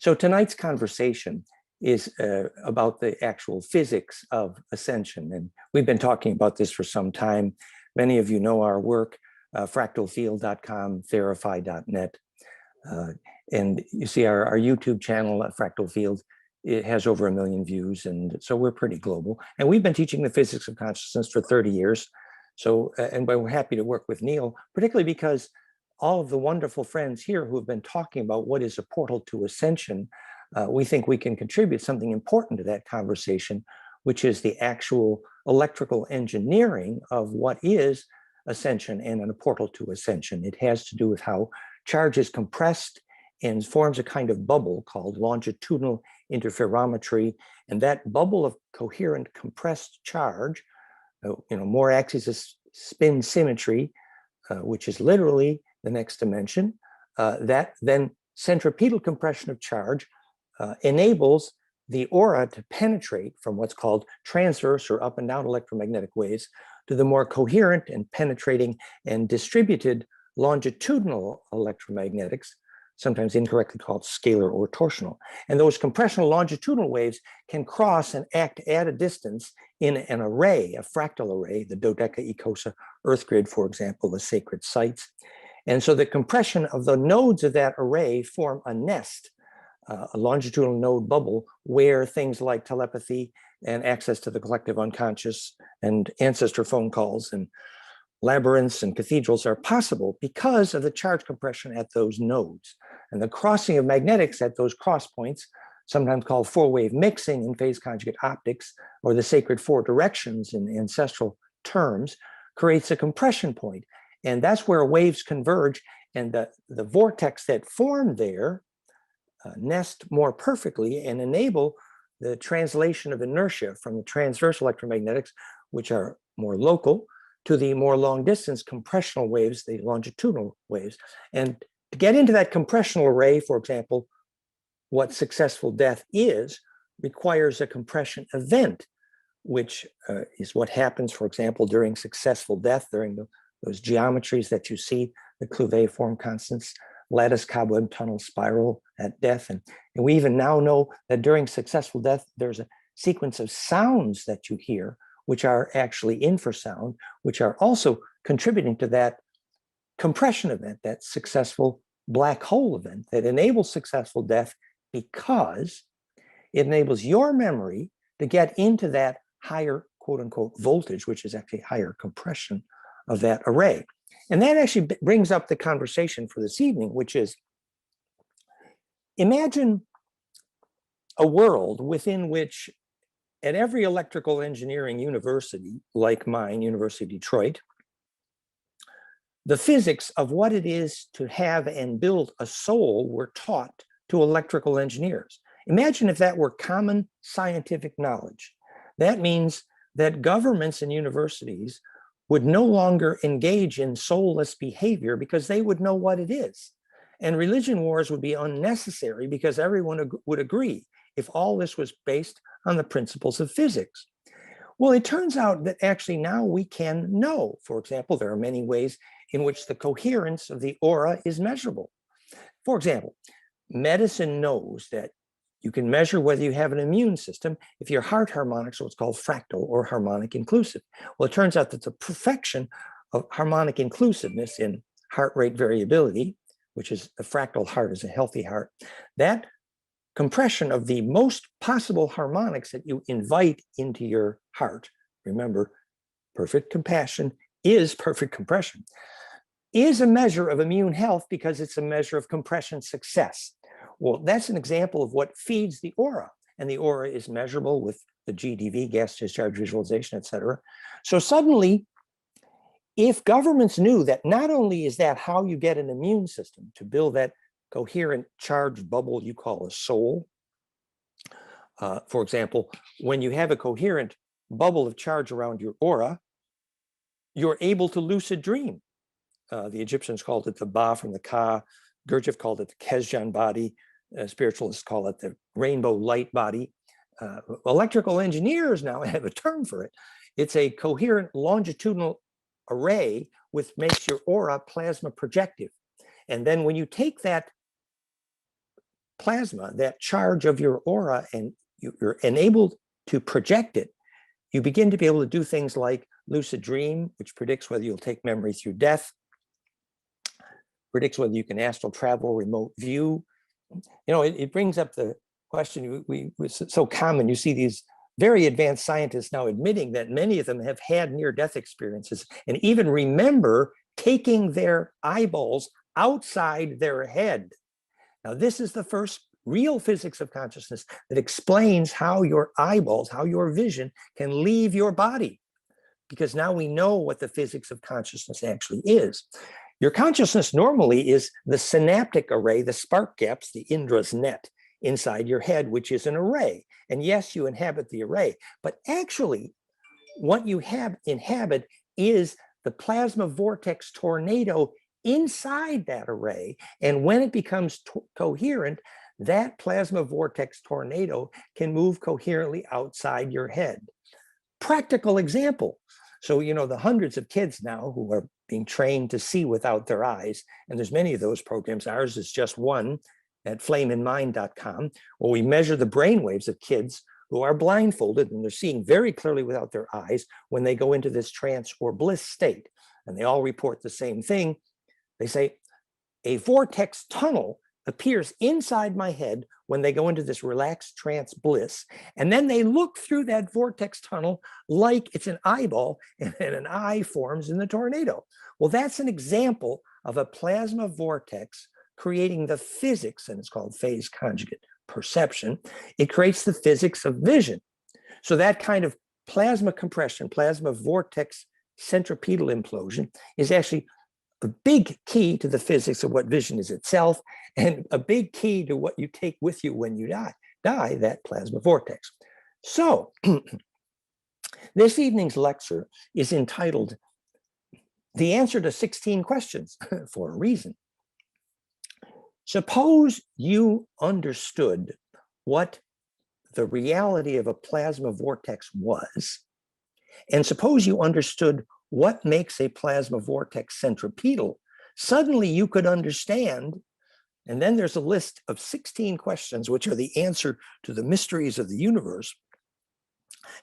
So tonight's conversation is about the actual physics of ascension. And we've been talking about this for some time. Many of you know our work, fractalfield.com, verify.net. And you see our YouTube channel, Fractal Field, it has over 1 million views. And so we're pretty global. And we've been teaching the physics of consciousness for 30 years. So, and we're happy to work with Neil, particularly because all of the wonderful friends here who have been talking about what is a portal to ascension, we think we can contribute something important to that conversation, which is the actual electrical engineering of what is ascension and a portal to ascension. It has to do with how charge is compressed and forms a kind of bubble called longitudinal interferometry. And that bubble of coherent compressed charge, more axes of spin symmetry, which is literally the next dimension, that then centripetal compression of charge enables the aura to penetrate from what's called transverse or up and down electromagnetic waves to the more coherent and penetrating and distributed longitudinal electromagnetics, sometimes incorrectly called scalar or torsional. And those compressional longitudinal waves can cross and act at a distance in an array, a fractal array, the dodecaecosa earth grid, for example, the sacred sites. And so the compression of the nodes of that array form a nest, a longitudinal node bubble, where things like telepathy and access to the collective unconscious and ancestor phone calls and labyrinths and cathedrals are possible because of the charge compression at those nodes. And the crossing of magnetics at those cross points, sometimes called four-wave mixing in phase conjugate optics, or the sacred four directions in ancestral terms, creates a compression point. And that's where waves converge, and the vortex that form there nest more perfectly and enable the translation of inertia from the transverse electromagnetics, which are more local, to the more long distance compressional waves, the longitudinal waves. And to get into that compressional array, for example, what successful death is, requires a compression event, which is what happens, for example, during successful death, during those geometries that you see, the Clouvet form constants, lattice, cobweb, tunnel, spiral at death. And we even now know that during successful death, there's a sequence of sounds that you hear, which are actually infrasound, which are also contributing to that compression event, that successful black hole event that enables successful death, because it enables your memory to get into that higher, quote unquote, voltage, which is actually higher compression of that array. And that actually brings up the conversation for this evening, which is, imagine a world within which at every electrical engineering university, like mine, University of Detroit, the physics of what it is to have and build a soul were taught to electrical engineers. Imagine if that were common scientific knowledge. That means that governments and universities would no longer engage in soulless behavior because they would know what it is. And religion wars would be unnecessary because everyone would agree if all this was based on the principles of physics. Well, it turns out that actually now we can know. For example, there are many ways in which the coherence of the aura is measurable. For example, medicine knows that you can measure whether you have an immune system if your heart harmonics are what's called fractal or harmonic inclusive. Well, it turns out that the perfection of harmonic inclusiveness in heart rate variability, which is a fractal heart is a healthy heart, that compression of the most possible harmonics that you invite into your heart, remember, perfect compassion is perfect compression, is a measure of immune health because it's a measure of compression success. Well, that's an example of what feeds the aura, and the aura is measurable with the GDV, gas discharge visualization, et cetera. So suddenly, if governments knew that not only is that how you get an immune system to build that coherent charged bubble you call a soul, for example, when you have a coherent bubble of charge around your aura, you're able to lucid dream. The Egyptians called it the Ba from the Ka, Gurdjieff called it the Kesjan body, spiritualists call it the rainbow light body. Electrical engineers now have a term for it. It's a coherent longitudinal array which makes your aura plasma projective. And then when you take that plasma, that charge of your aura, and you're enabled to project it, you begin to be able to do things like lucid dream, which predicts whether you'll take memory through death, predicts whether you can astral travel, remote view. It brings up the question, it's so common. You see these very advanced scientists now admitting that many of them have had near-death experiences and even remember taking their eyeballs outside their head. Now, this is the first real physics of consciousness that explains how your eyeballs, how your vision can leave your body, because now we know what the physics of consciousness actually is. Your consciousness normally is the synaptic array, the spark gaps, the Indra's net inside your head, which is an array. And yes, you inhabit the array, but actually what you inhabit is the plasma vortex tornado inside that array. And when it becomes coherent, that plasma vortex tornado can move coherently outside your head. Practical example. So, the hundreds of kids now who are being trained to see without their eyes, and there's many of those programs. Ours is just one at flameinmind.com, where we measure the brain waves of kids who are blindfolded and they're seeing very clearly without their eyes when they go into this trance or bliss state. And they all report the same thing. They say, a vortex tunnel appears inside my head when they go into this relaxed trance bliss. And then they look through that vortex tunnel like it's an eyeball, and an eye forms in the tornado. Well, that's an example of a plasma vortex creating the physics, and it's called phase conjugate perception. It creates the physics of vision. So that kind of plasma compression, plasma vortex centripetal implosion is actually a big key to the physics of what vision is itself, and a big key to what you take with you when you die, that plasma vortex. So this evening's lecture is entitled The Answer to 16 Questions for a Reason. Suppose you understood what the reality of a plasma vortex was, and suppose you understood what makes a plasma vortex centripetal. Suddenly you could understand, and then there's a list of 16 questions which are the answer to the mysteries of the universe.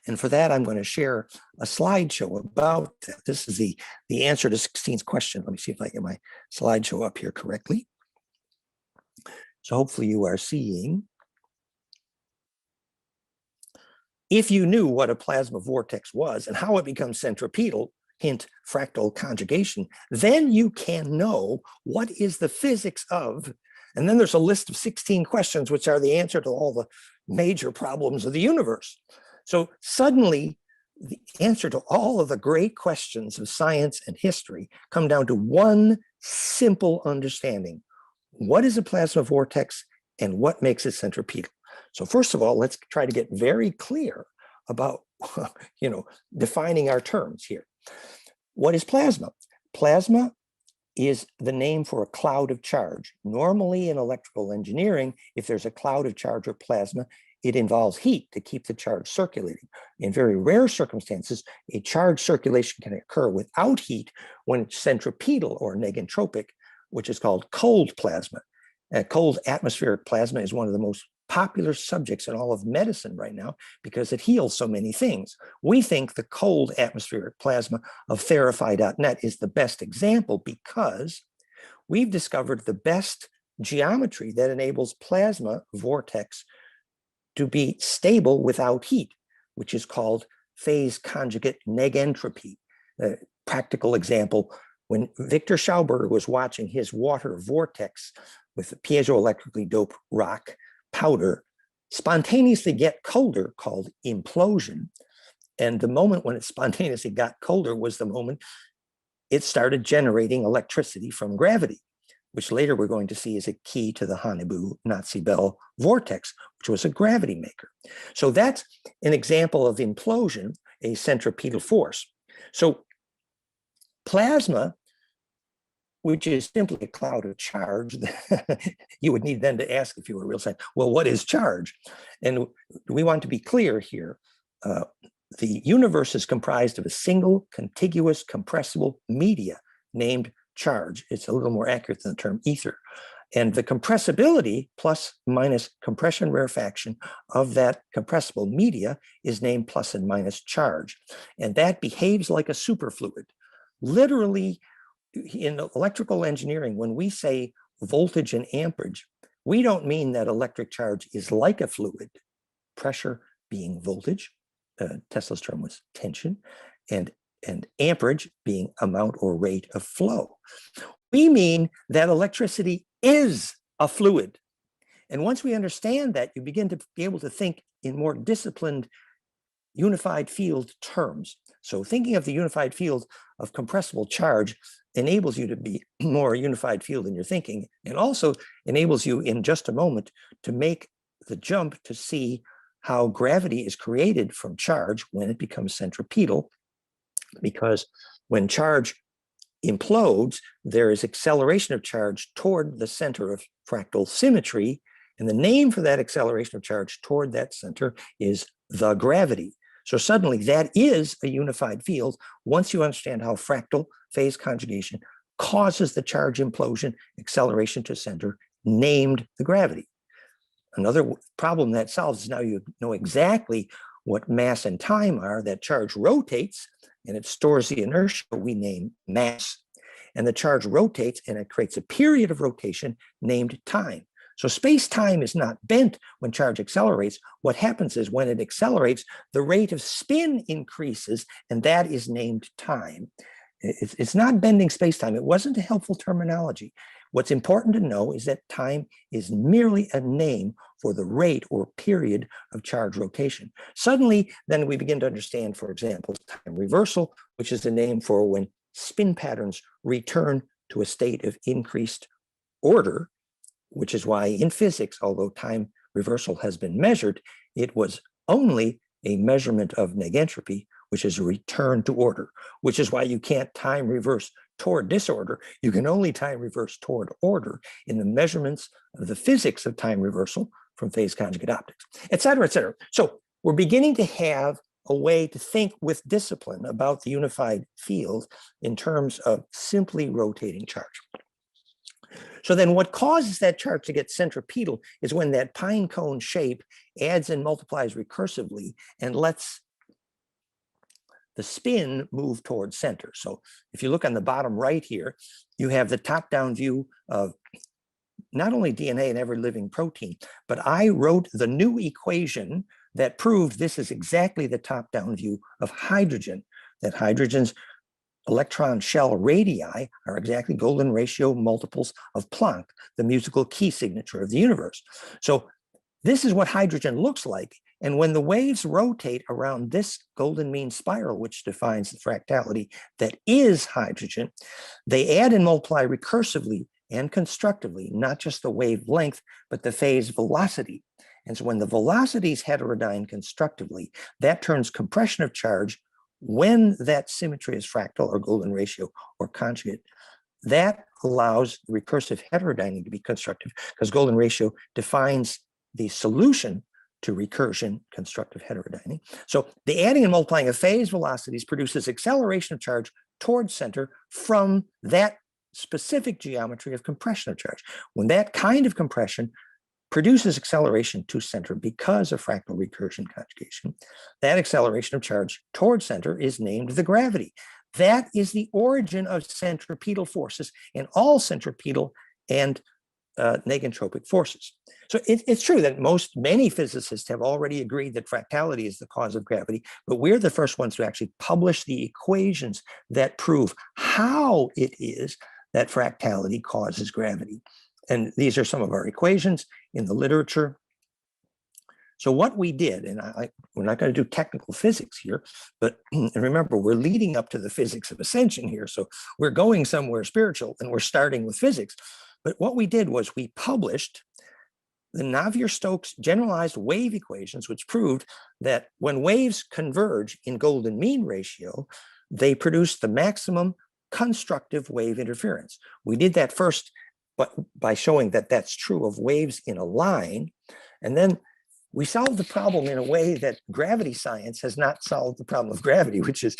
And for that, I'm going to share a slideshow about that. This is the answer to 16th question. Let me see if I get my slideshow up here correctly. So hopefully you are seeing. If you knew what a plasma vortex was and how it becomes centripetal, hint, fractal conjugation, then you can know what is the physics of, and then there's a list of 16 questions which are the answer to all the major problems of the universe. So suddenly, the answer to all of the great questions of science and history come down to one simple understanding. What is a plasma vortex and what makes it centripetal? So first of all, let's try to get very clear about, defining our terms here. What is plasma? Plasma is the name for a cloud of charge. Normally in electrical engineering, if there's a cloud of charge or plasma, it involves heat to keep the charge circulating. In very rare circumstances, a charge circulation can occur without heat when it's centripetal or negentropic, which is called cold plasma. Cold atmospheric plasma is one of the most popular subjects in all of medicine right now because it heals so many things. We think the cold atmospheric plasma of Therify.net is the best example because we've discovered the best geometry that enables plasma vortex to be stable without heat, which is called phase conjugate negentropy. A practical example, when Victor Schauberger was watching his water vortex with piezoelectrically doped rock powder spontaneously get colder, called implosion. And the moment when it spontaneously got colder was the moment it started generating electricity from gravity, which later we're going to see is a key to the Haunebu-Nazi Bell vortex, which was a gravity maker. So that's an example of implosion, a centripetal force. So plasma, which is simply a cloud of charge, you would need then to ask, if you were a real scientist, well, what is charge? And we want to be clear here. The universe is comprised of a single contiguous compressible media named charge. It's a little more accurate than the term ether. And the compressibility plus minus compression rarefaction of that compressible media is named plus and minus charge. And that behaves like a superfluid. Literally, in electrical engineering, when we say voltage and amperage, we don't mean that electric charge is like a fluid, pressure being voltage, Tesla's term was tension, and amperage being amount or rate of flow. We mean that electricity is a fluid. And once we understand that, you begin to be able to think in more disciplined unified field terms. So thinking of the unified field of compressible charge enables you to be more unified field in your thinking, and also enables you in just a moment to make the jump to see how gravity is created from charge when it becomes centripetal, because when charge implodes, there is acceleration of charge toward the center of fractal symmetry, and the name for that acceleration of charge toward that center is the gravity. So suddenly that is a unified field once you understand how fractal phase conjugation causes the charge implosion acceleration to center, named the gravity. Another problem that solves is now you know exactly what mass and time are. That charge rotates and it stores the inertia we name mass, and the charge rotates and it creates a period of rotation named time. So space-time is not bent when charge accelerates. What happens is when it accelerates, the rate of spin increases, and that is named time. It's not bending space-time. It wasn't a helpful terminology. What's important to know is that time is merely a name for the rate or period of charge rotation. Suddenly, then we begin to understand, for example, time reversal, which is the name for when spin patterns return to a state of increased order, which is why in physics, although time reversal has been measured, it was only a measurement of negentropy, which is a return to order, which is why you can't time reverse toward disorder. You can only time reverse toward order in the measurements of the physics of time reversal from phase conjugate optics, et cetera, et cetera. So we're beginning to have a way to think with discipline about the unified field in terms of simply rotating charge. So then what causes that charge to get centripetal is when that pine cone shape adds and multiplies recursively and lets the spin move towards center. So if you look on the bottom right here, you have the top-down view of not only DNA in every living protein, but I wrote the new equation that proved this is exactly the top-down view of hydrogen, that hydrogen's electron shell radii are exactly golden ratio multiples of Planck, the musical key signature of the universe. So this is what hydrogen looks like. And when the waves rotate around this golden mean spiral, which defines the fractality that is hydrogen, they add and multiply recursively and constructively, not just the wavelength, but the phase velocity. And so when the velocity is heterodyne constructively, that turns compression of charge when that symmetry is fractal or golden ratio or conjugate. That allows recursive heterodyning to be constructive because golden ratio defines the solution to recursion constructive heterodyning. So the adding and multiplying of phase velocities produces acceleration of charge towards center from that specific geometry of compression of charge. When that kind of compression produces acceleration to center because of fractal recursion conjugation, that acceleration of charge towards center is named the gravity. That is the origin of centripetal forces and all centripetal and negentropic forces. So it's true that many physicists have already agreed that fractality is the cause of gravity, but we're the first ones to actually publish the equations that prove how it is that fractality causes gravity. And these are some of our equations in the literature. So what we did, and we're not going to do technical physics here, but and remember, we're leading up to the physics of ascension here. So we're going somewhere spiritual and we're starting with physics. But what we did was we published the Navier-Stokes generalized wave equations, which proved that when waves converge in golden mean ratio, they produce the maximum constructive wave interference. We did that first but by showing that that's true of waves in a line. And then we solved the problem in a way that gravity science has not solved the problem of gravity, which is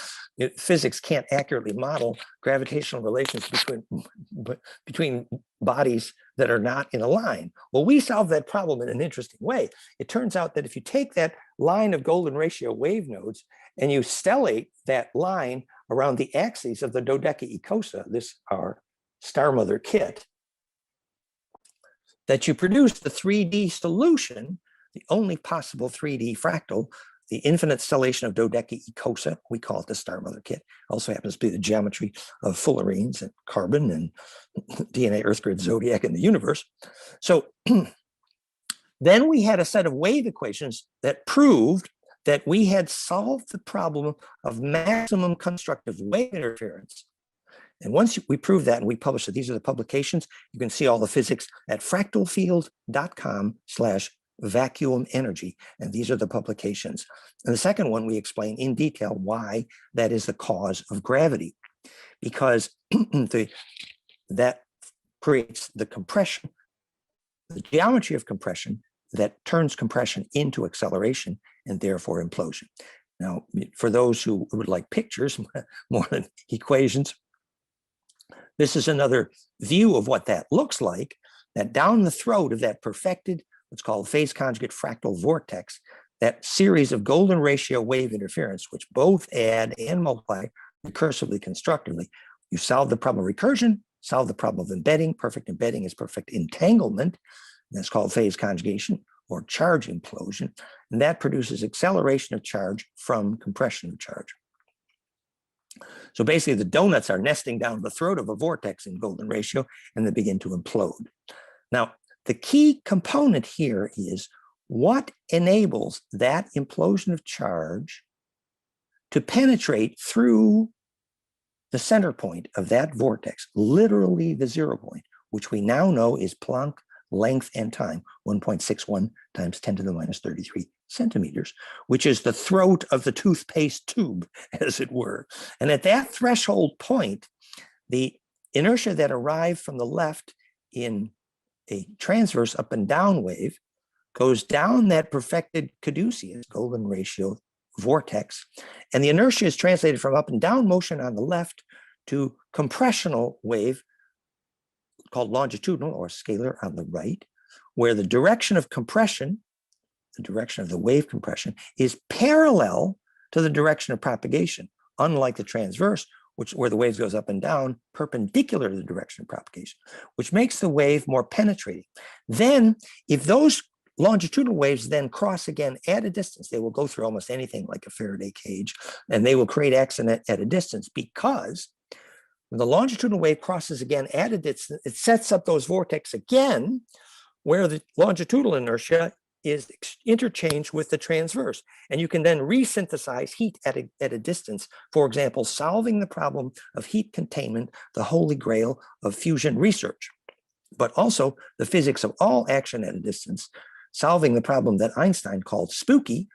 physics can't accurately model gravitational relations between bodies that are not in a line. Well, we solved that problem in an interesting way. It turns out that if you take that line of golden ratio wave nodes and you stellate that line around the axes of the dodecaecosa, this our star mother kit, that you produce the 3D solution, the only possible 3D fractal, the infinite stellation of dodecaecosa. We call it the star mother kit. Also happens to be the geometry of fullerenes and carbon and DNA, Earth grid, zodiac, and the universe. So then we had a set of wave equations that proved that we had solved the problem of maximum constructive wave interference. And once we proved that and we published it, these are the publications. You can see all the physics at fractalfield.com/vacuum energy. And these are the publications. And the second one, we explain in detail why that is the cause of gravity, because that creates the compression, the geometry of compression that turns compression into acceleration and therefore implosion. Now, for those who would like pictures more than equations, this is another view of what that looks like, that down the throat of that perfected, what's called phase conjugate fractal vortex, that series of golden ratio wave interference, which both add and multiply recursively, constructively. You solve the problem of recursion, solve the problem of embedding. Perfect embedding is perfect entanglement. That's called phase conjugation or charge implosion. And that produces acceleration of charge from compression of charge. So basically, the donuts are nesting down the throat of a vortex in golden ratio, and they begin to implode. Now, the key component here is what enables that implosion of charge to penetrate through the center point of that vortex, literally the 0 point, which we now know is Planck length and time, 1.61 times 10 to the minus 33 centimeters, which is the throat of the toothpaste tube, as it were. And at that threshold point, the inertia that arrived from the left in a transverse up and down wave goes down that perfected caduceus, golden ratio vortex, and the inertia is translated from up and down motion on the left to compressional wave called longitudinal or scalar on the right, where the direction of compression, the direction of the wave compression, is parallel to the direction of propagation, unlike the transverse, where the wave goes up and down, perpendicular to the direction of propagation, which makes the wave more penetrating. Then, if those longitudinal waves then cross again at a distance, they will go through almost anything like a Faraday cage, and they will create accident at a distance, because when the longitudinal wave crosses again at a distance, it sets up those vortex again, where the longitudinal inertia is interchanged with the transverse. And you can then resynthesize heat at a distance, for example, solving the problem of heat containment, the holy grail of fusion research, but also the physics of all action at a distance, solving the problem that Einstein called spooky,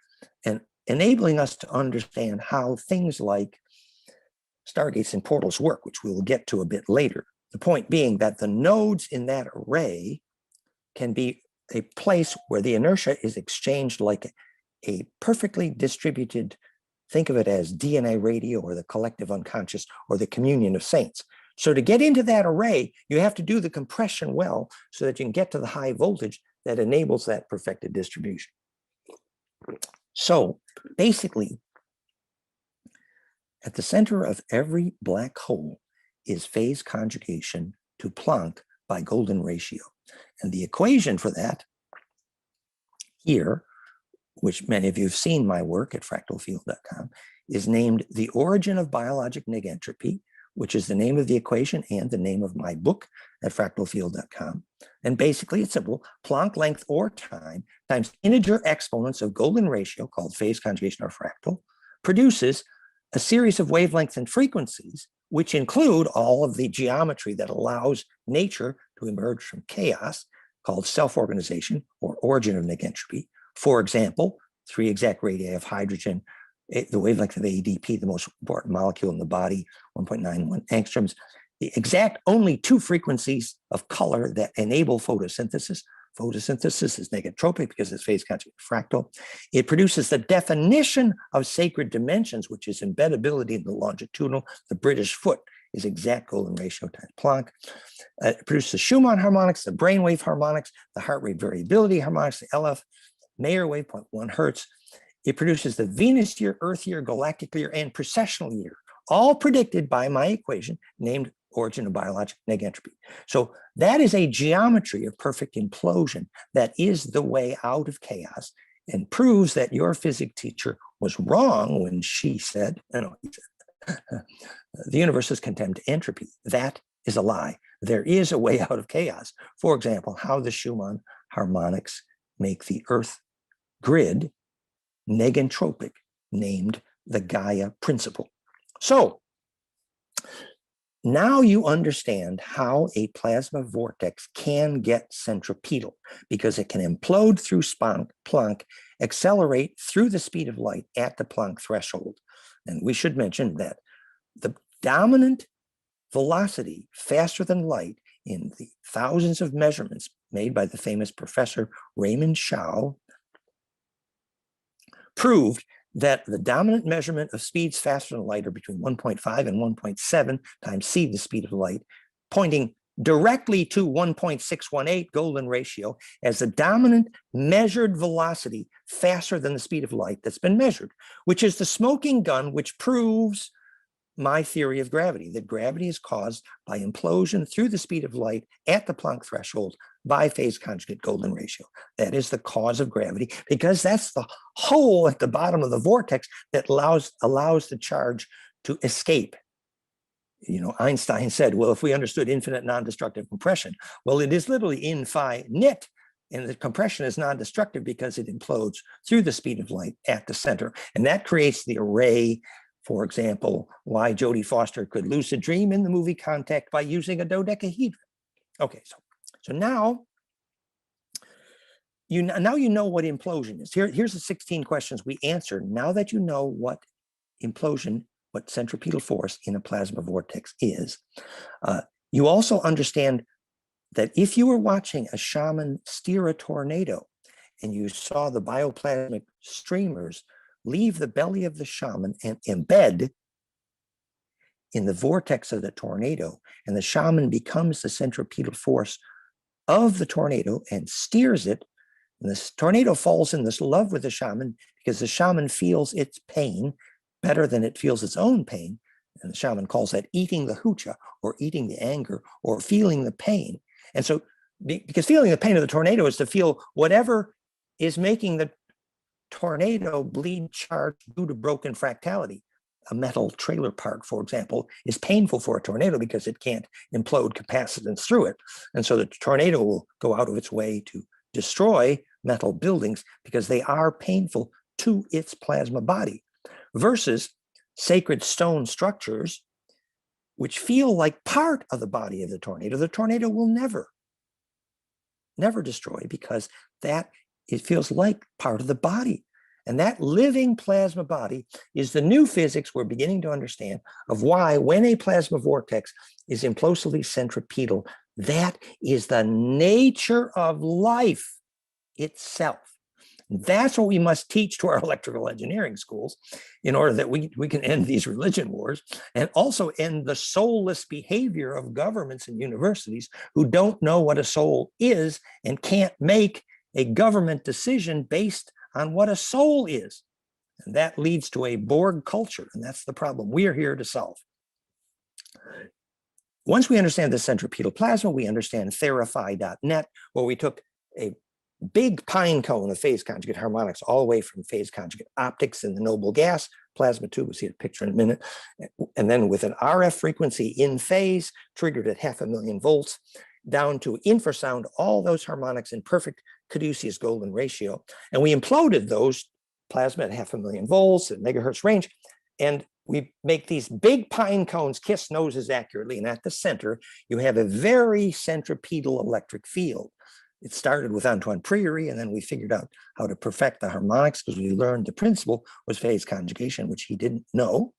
and enabling us to understand how things like stargates and portals work, which we will get to a bit later. The point being that the nodes in that array can be a place where the inertia is exchanged like a perfectly distributed, think of it as DNA radio or the collective unconscious or the communion of saints. So to get into that array, you have to do the compression well so that you can get to the high voltage that enables that perfected distribution. So basically, at the center of every black hole is phase conjugation to Planck by golden ratio. And the equation for that here, which many of you have seen my work at fractalfield.com, is named the origin of biologic negentropy, which is the name of the equation and the name of my book at fractalfield.com. And basically it's simple: Planck length or time times integer exponents of golden ratio, called phase conjugation or fractal, produces a series of wavelengths and frequencies, which include all of the geometry that allows nature to emerge from chaos, called self-organization or origin of negentropy. For example, 3 exact radii of hydrogen, the wavelength of ADP, the most important molecule in the body, 1.91 angstroms, the exact only 2 frequencies of color that enable photosynthesis, Photosynthesis is negentropic because it's phase conjugate fractal. It produces the definition of sacred dimensions, which is embeddability in the longitudinal. The British foot is exact golden ratio times Planck. It produces the Schumann harmonics, the brainwave harmonics, the heart rate variability harmonics, the LF Mayer wave, 0.1 hertz. It produces the Venus year, Earth year, galactic year, and precessional year, all predicted by my equation named origin of biologic negentropy. So that is a geometry of perfect implosion that is the way out of chaos and proves that your physics teacher was wrong when she said, the universe is condemned to entropy. That is a lie. There is a way out of chaos. For example, how the Schumann harmonics make the Earth grid negentropic, named the Gaia principle. So now you understand how a plasma vortex can get centripetal, because it can implode through Planck, accelerate through the speed of light at the Planck threshold. And we should mention that the dominant velocity faster than light in the thousands of measurements made by the famous professor Raymond Chow proved that the dominant measurement of speeds faster than light are between 1.5 and 1.7 times c, the speed of light, pointing directly to 1.618 golden ratio as the dominant measured velocity faster than the speed of light that's been measured, which is the smoking gun which proves my theory of gravity, that gravity is caused by implosion through the speed of light at the Planck threshold by phase conjugate golden ratio. That is the cause of gravity, because that's the hole at the bottom of the vortex that allows the charge to escape. Einstein said, well, if we understood infinite non-destructive compression, well, it is literally infinite, and the compression is non-destructive because it implodes through the speed of light at the center. And that creates the array. For example, why Jodie Foster could lucid dream in the movie Contact by using a dodecahedron. Okay, so now you know what implosion is. Here's the 16 questions we answered. Now that you know what implosion, what centripetal force in a plasma vortex is, you also understand that if you were watching a shaman steer a tornado and you saw the bioplasmic streamers leave the belly of the shaman and embed in the vortex of the tornado, and the shaman becomes the centripetal force of the tornado and steers it, and this tornado falls in this love with the shaman because the shaman feels its pain better than it feels its own pain, and the shaman calls that eating the hucha, or eating the anger, or feeling the pain. And so, because feeling the pain of the tornado is to feel whatever is making the tornado bleed charge due to broken fractality. A metal trailer park, for example, is painful for a tornado because it can't implode capacitance through it. And so the tornado will go out of its way to destroy metal buildings because they are painful to its plasma body, versus sacred stone structures, which feel like part of the body of the tornado. The tornado will never destroy, because it feels like part of the body. And that living plasma body is the new physics we're beginning to understand of why, when a plasma vortex is implosively centripetal, that is the nature of life itself. That's what we must teach to our electrical engineering schools in order that we can end these religion wars, and also end the soulless behavior of governments and universities who don't know what a soul is and can't make a government decision based on what a soul is. And that leads to a Borg culture, and that's the problem we are here to solve. Once we understand the centripetal plasma, we understand Therify.net, where we took a big pine cone of phase conjugate harmonics all the way from phase conjugate optics in the noble gas plasma tube, we'll see a picture in a minute, and then with an RF frequency in phase, triggered at 500,000 volts, down to infrasound, all those harmonics in perfect caduceus golden ratio. And we imploded those plasma at 500,000 volts at megahertz range. And we make these big pine cones kiss noses accurately. And at the center, you have a very centripetal electric field. It started with Antoine Priory, and then we figured out how to perfect the harmonics because we learned the principle was phase conjugation, which he didn't know.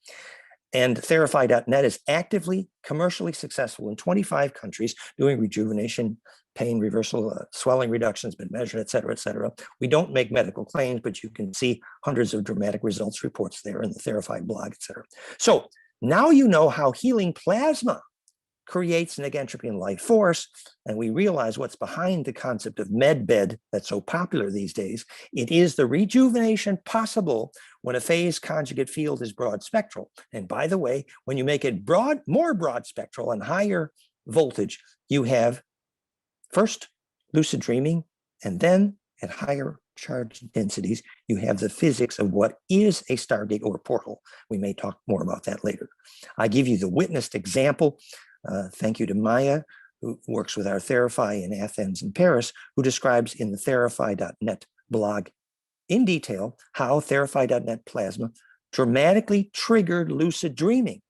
And Therify.net is actively, commercially successful in 25 countries doing rejuvenation pain reversal, swelling reduction has been measured, et cetera, et cetera. We don't make medical claims, but you can see hundreds of dramatic results reports there in the Therify blog, et cetera. So now you know how healing plasma creates an negentropy in life force, and we realize what's behind the concept of med-bed that's so popular these days. It is the rejuvenation possible when a phase conjugate field is broad spectral. And by the way, when you make it more broad spectral and higher voltage, you have first lucid dreaming, and then at higher charge densities, you have the physics of what is a stargate or portal. We may talk more about that later. I give you the witnessed example. Thank you to Maya, who works with our Therify in Athens and Paris, who describes in the therify.net blog in detail how therify.net plasma dramatically triggered lucid dreaming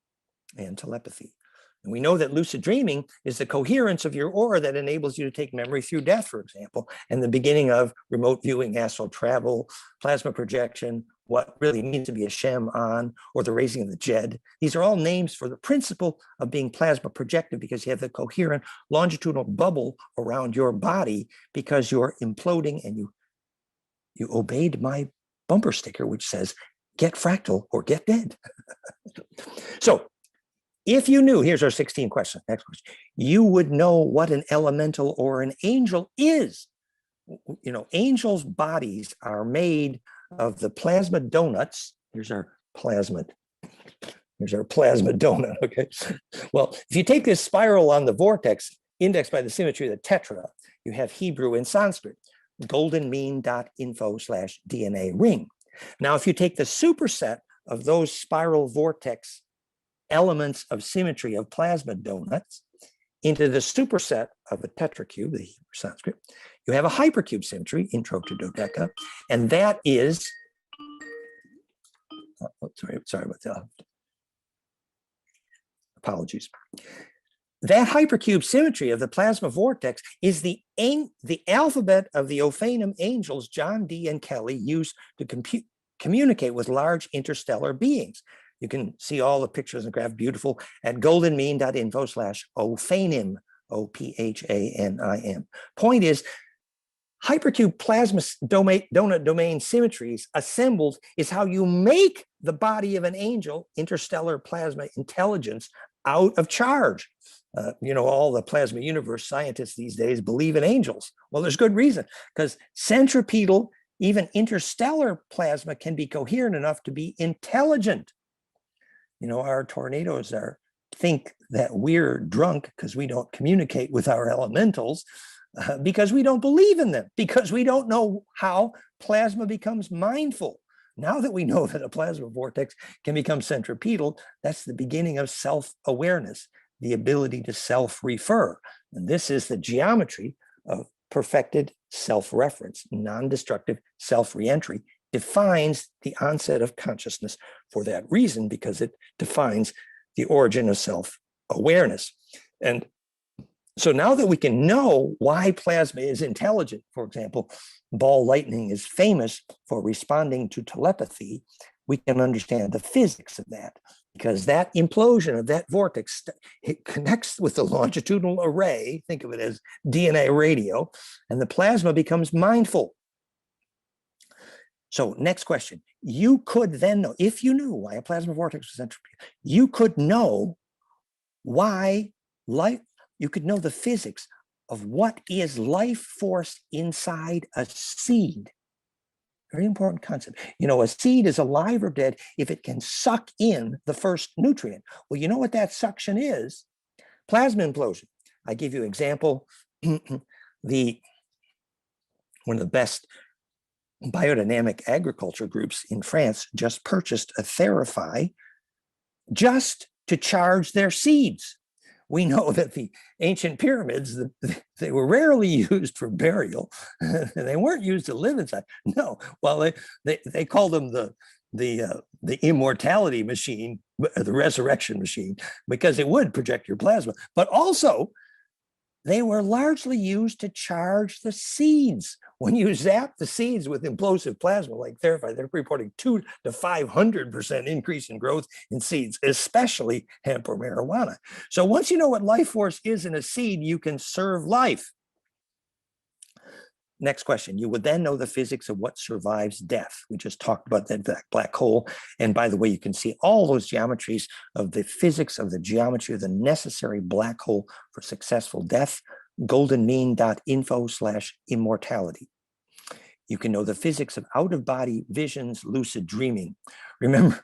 and telepathy. And we know that lucid dreaming is the coherence of your aura that enables you to take memory through death, for example, and the beginning of remote viewing, astral travel, plasma projection, what really means to be a Shem on, or the raising of the Jed. These are all names for the principle of being plasma projected, because you have the coherent longitudinal bubble around your body because you're imploding, and you obeyed my bumper sticker, which says, get fractal or get dead. So if you knew, here's our 16 question, next question, you would know what an elemental or an angel is. You know, angels' bodies are made of the plasma donuts. Here's our plasma donut, okay? Well, if you take this spiral on the vortex, indexed by the symmetry of the tetra, you have Hebrew and Sanskrit, goldenmean.info/DNA ring. Now, if you take the superset of those spiral vortex elements of symmetry of plasma donuts into the superset of a tetracube, the Hebrew Sanskrit, you have a hypercube symmetry, intro to dodeca, and that is, sorry about that. Apologies. That hypercube symmetry of the plasma vortex is the alphabet of the Ophanim angels John D. and Kelly used to communicate with large interstellar beings. You can see all the pictures and graph beautiful at goldenmean.info/Ophanim, OPHANIM. Point is, hypercube plasma donut domain symmetries assembled is how you make the body of an angel, interstellar plasma intelligence, out of charge. You know, all the plasma universe scientists these days believe in angels. Well, there's good reason, because centripetal, even interstellar plasma can be coherent enough to be intelligent. You know, our tornadoes think that we're drunk because we don't communicate with our elementals, because we don't believe in them, because we don't know how plasma becomes mindful. Now that we know that a plasma vortex can become centripetal, that's the beginning of self-awareness, the ability to self-refer. And this is the geometry of perfected self-reference, non-destructive self-reentry, defines the onset of consciousness for that reason, because it defines the origin of self-awareness. And so now that we can know why plasma is intelligent, for example, ball lightning is famous for responding to telepathy, we can understand the physics of that, because that implosion of that vortex, it connects with the longitudinal array, think of it as DNA radio, and the plasma becomes mindful. So next question, you could then know, if you knew why a plasma vortex was centripetal, you could know why life, you could know the physics of what is life force inside a seed. Very important concept. You know, a seed is alive or dead if it can suck in the first nutrient. Well, you know what that suction is? Plasma implosion. I give you an example. One of the best biodynamic agriculture groups in France just purchased a Therify just to charge their seeds. We know that the ancient pyramids, they were rarely used for burial, and they weren't used to live inside. No, well, they called them the immortality machine, the resurrection machine, because it would project your plasma. But also, they were largely used to charge the seeds. When you zap the seeds with implosive plasma like Therify, they're reporting 200 to 500% increase in growth in seeds, especially hemp or marijuana. So once you know what life force is in a seed, you can serve life. next question. You would then know the physics of what survives death. We just talked about that black hole. And by the way, you can see all those geometries of the physics of the geometry of the necessary black hole for successful death, goldenmean.info/immortality. You can know the physics of out-of-body visions, lucid dreaming. Remember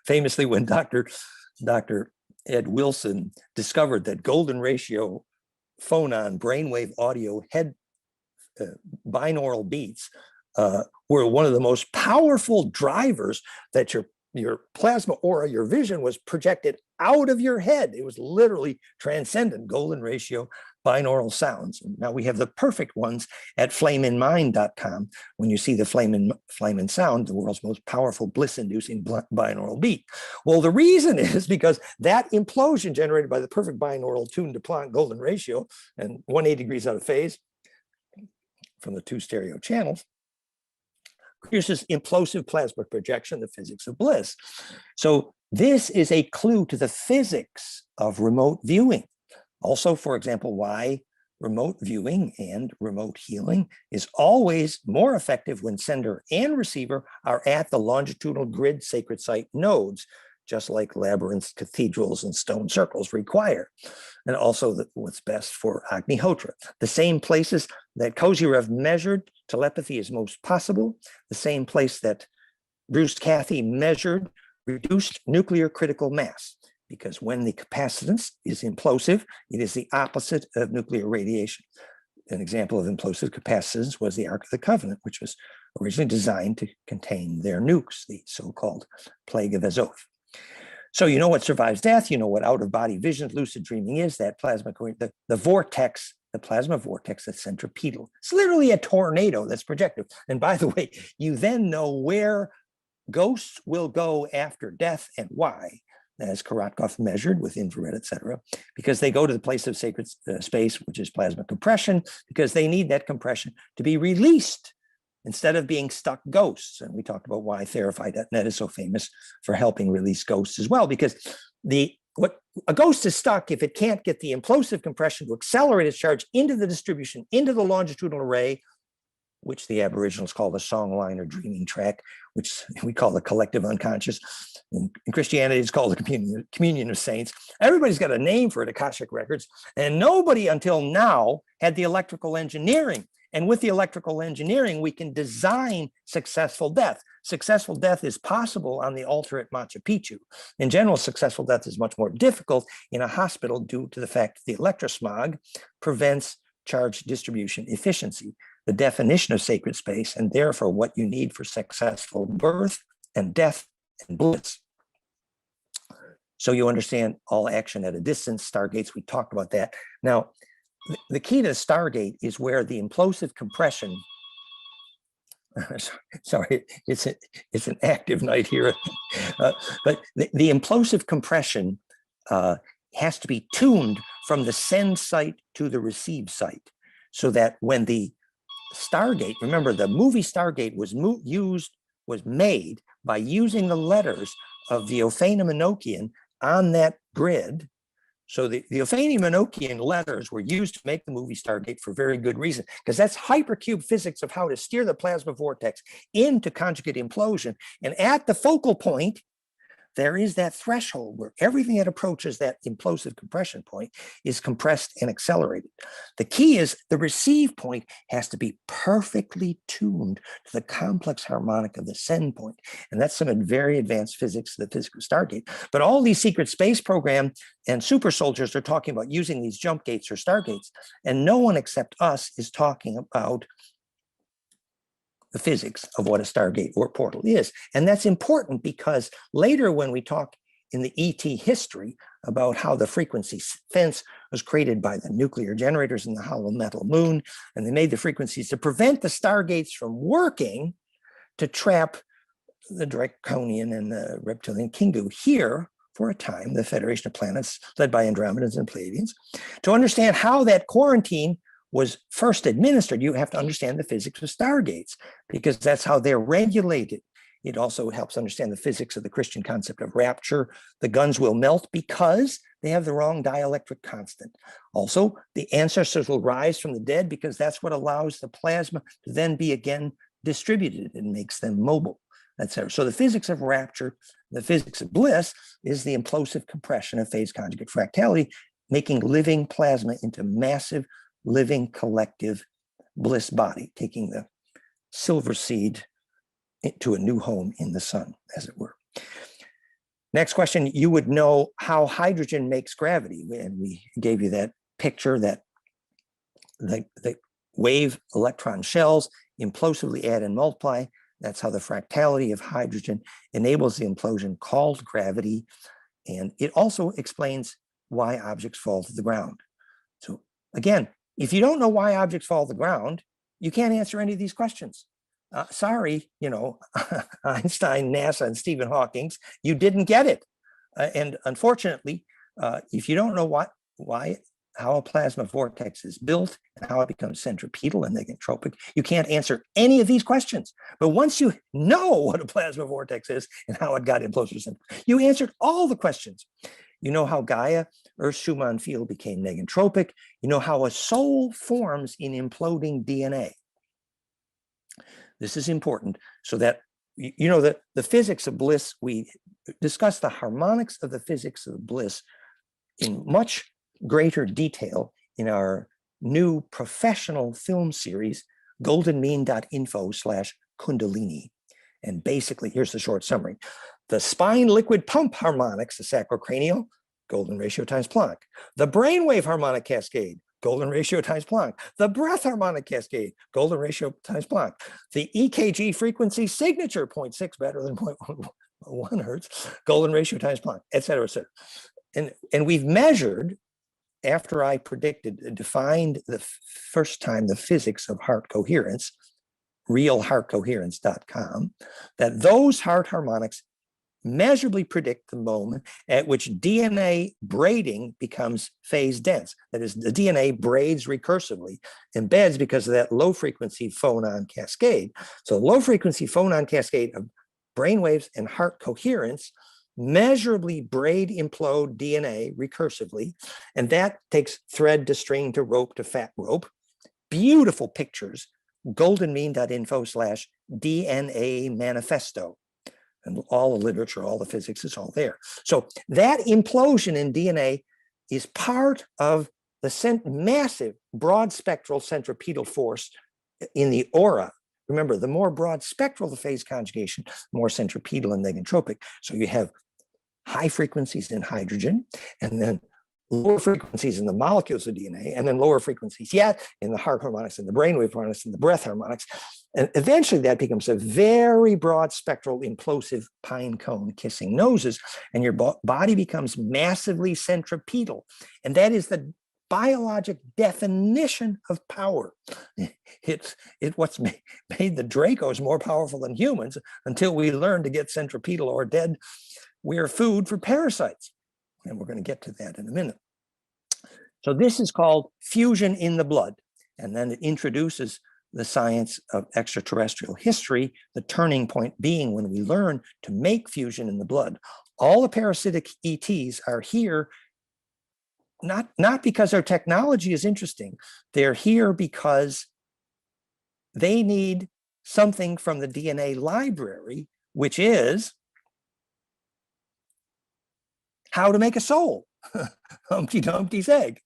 famously when Dr. Ed Wilson discovered that golden ratio phonon brainwave audio head binaural beats were one of the most powerful drivers that your plasma aura, your vision was projected out of your head. It was literally transcendent golden ratio binaural sounds. Now we have the perfect ones at flameinmind.com. When you see the flame in sound, the world's most powerful bliss-inducing binaural beat. Well, the reason is because that implosion generated by the perfect binaural tuned to Planck golden ratio and 180 degrees out of phase from the two stereo channels produces implosive plasma projection, the physics of bliss. So this is a clue to the physics of remote viewing. Also, for example, why remote viewing and remote healing is always more effective when sender and receiver are at the longitudinal grid sacred site nodes, just like labyrinths, cathedrals, and stone circles require. And also what's best for Agnihotra. The same places that Kozyrev measured telepathy is most possible, the same place that Bruce Cathy measured reduced nuclear critical mass. Because when the capacitance is implosive, it is the opposite of nuclear radiation. An example of implosive capacitance was the Ark of the Covenant, which was originally designed to contain their nukes, the so-called Plague of Azov. So you know what survives death, you know what out-of-body vision, lucid dreaming is, that plasma, the vortex, the plasma vortex that's centripetal. It's literally a tornado that's projective. And by the way, you then know where ghosts will go after death and why, as Korotkov measured with infrared, et cetera, because they go to the place of sacred space, which is plasma compression, because they need that compression to be released instead of being stuck ghosts. And we talked about why Therapy.net is so famous for helping release ghosts as well, because what a ghost is stuck if it can't get the implosive compression to accelerate its charge into the distribution, into the longitudinal array, which the Aboriginals call the song line or dreaming track, which we call the collective unconscious. In Christianity, it's called the communion of saints. Everybody's got a name for it, Akashic records, and nobody until now had the electrical engineering. And with the electrical engineering, we can design successful death. Successful death is possible on the altar at Machu Picchu. In general, successful death is much more difficult in a hospital due to the fact that the electrosmog prevents charge distribution efficiency, the definition of sacred space, and therefore what you need for successful birth and death and bliss. So you understand all action at a distance, stargates, we talked about that. Now, the key to the stargate is where the implosive compression, sorry, it's an active night here, but the implosive compression has to be tuned from the send site to the receive site, so that when the Stargate, remember the movie Stargate was made by using the letters of the Ophanim-Enochian on that grid. So the Ophanim-Enochian letters were used to make the movie Stargate for very good reason, because that's hypercube physics of how to steer the plasma vortex into conjugate implosion. And at the focal point, there is that threshold where everything that approaches that implosive compression point is compressed and accelerated. The key is the receive point has to be perfectly tuned to the complex harmonic of the send point. And that's some very advanced physics, the physics of Stargate. But all these secret space program and super soldiers are talking about using these jump gates or stargates. And no one except us is talking about the physics of what a stargate or portal is. And that's important because later when we talk in the ET history about how the frequency fence was created by the nuclear generators in the hollow metal moon, and they made the frequencies to prevent the stargates from working to trap the Draconian and the reptilian Kingu here for a time, the Federation of Planets led by Andromedans and Pleiadians. To understand how that quarantine was first administered, you have to understand the physics of stargates, because that's how they're regulated It also helps understand the physics of the Christian concept of rapture. The guns will melt because they have the wrong dielectric constant. Also, the ancestors will rise from the dead because that's what allows the plasma to then be again distributed and makes them mobile, etc. So the physics of rapture, the physics of bliss, is the implosive compression of phase conjugate fractality, making living plasma into massive living collective bliss body, taking the silver seed to a new home in the sun, as it were. Next question, you would know how hydrogen makes gravity. And we gave you that picture that the wave electron shells implosively add and multiply. That's how the fractality of hydrogen enables the implosion called gravity. And it also explains why objects fall to the ground. So again, if you don't know why objects fall to the ground, you can't answer any of these questions. Sorry, you know, Einstein, NASA, and Stephen Hawking, you didn't get it. And unfortunately, if you don't know how a plasma vortex is built and how it becomes centripetal and negentropic, you can't answer any of these questions. But once you know what a plasma vortex is and how it got implosive, you answered all the questions. You know how Gaia, Earth's Schumann field, became negentropic. You know how a soul forms in imploding DNA. This is important so that you know that the physics of bliss, we discuss the harmonics of the physics of bliss in much greater detail in our new professional film series, goldenmean.info/Kundalini. And basically, here's the short summary. The spine liquid pump harmonics, the sacrocranial, golden ratio times Planck. The brainwave harmonic cascade, golden ratio times Planck. The breath harmonic cascade, golden ratio times Planck. The EKG frequency signature, 0.6 better than 0.1 hertz, golden ratio times Planck, et cetera, et cetera. And we've measured, after I defined the first time the physics of heart coherence, realheartcoherence.com, that those heart harmonics measurably predict the moment at which DNA braiding becomes phase dense. That is, the DNA braids recursively, embeds because of that low frequency phonon cascade. So low frequency phonon cascade of brainwaves and heart coherence measurably braid implode DNA recursively, and that takes thread to string to rope to fat rope. Beautiful pictures, goldenmean.info/DNA manifesto. And all the literature, all the physics is all there. So that implosion in DNA is part of the massive broad spectral centripetal force in the aura. Remember, the more broad spectral the phase conjugation, the more centripetal and negentropic. So you have high frequencies in hydrogen, and then lower frequencies in the molecules of DNA, and then lower frequencies yet in the heart harmonics and the brainwave harmonics and the breath harmonics. And eventually that becomes a very broad spectral implosive pine cone kissing noses, and your body becomes massively centripetal. And that is the biologic definition of power. It's what's made the Dracos more powerful than humans until we learn to get centripetal, or dead, we're food for parasites. And we're going to get to that in a minute. So this is called fusion in the blood. And then it introduces the science of extraterrestrial history, the turning point being when we learn to make fusion in the blood. All the parasitic ETs are here, not because their technology is interesting. They're here because they need something from the DNA library, which is how to make a soul, Humpty Dumpty's egg.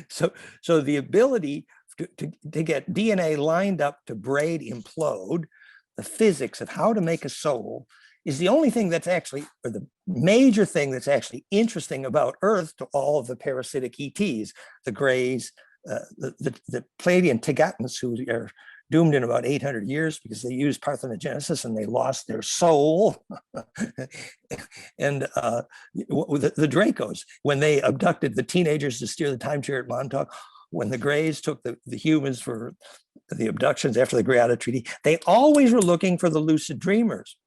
So the ability to get DNA lined up to braid implode, the physics of how to make a soul, is the only thing that's actually, or the major thing that's actually interesting about Earth to all of the parasitic ETs, the Greys, the Pleiadian Tegatans, who are doomed in about 800 years because they used parthenogenesis and they lost their soul. And the Dracos, when they abducted the teenagers to steer the time chariot Montauk, when the Greys took the humans for the abductions after the Greada Treaty, they always were looking for the lucid dreamers.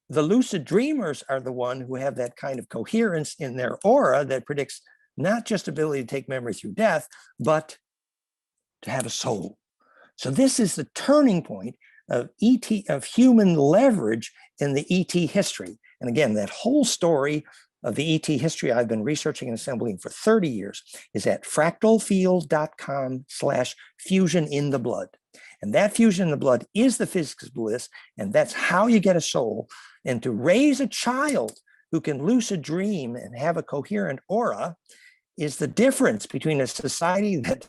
The lucid dreamers are the one who have that kind of coherence in their aura that predicts not just ability to take memory through death, but to have a soul. So this is the turning point of human leverage in the ET history. And again, that whole story of the ET history I've been researching and assembling for 30 years is at fractalfield.com/fusion in the blood. And that fusion in the blood is the physics of bliss, and that's how you get a soul. And to raise a child who can lucid dream and have a coherent aura is the difference between a society that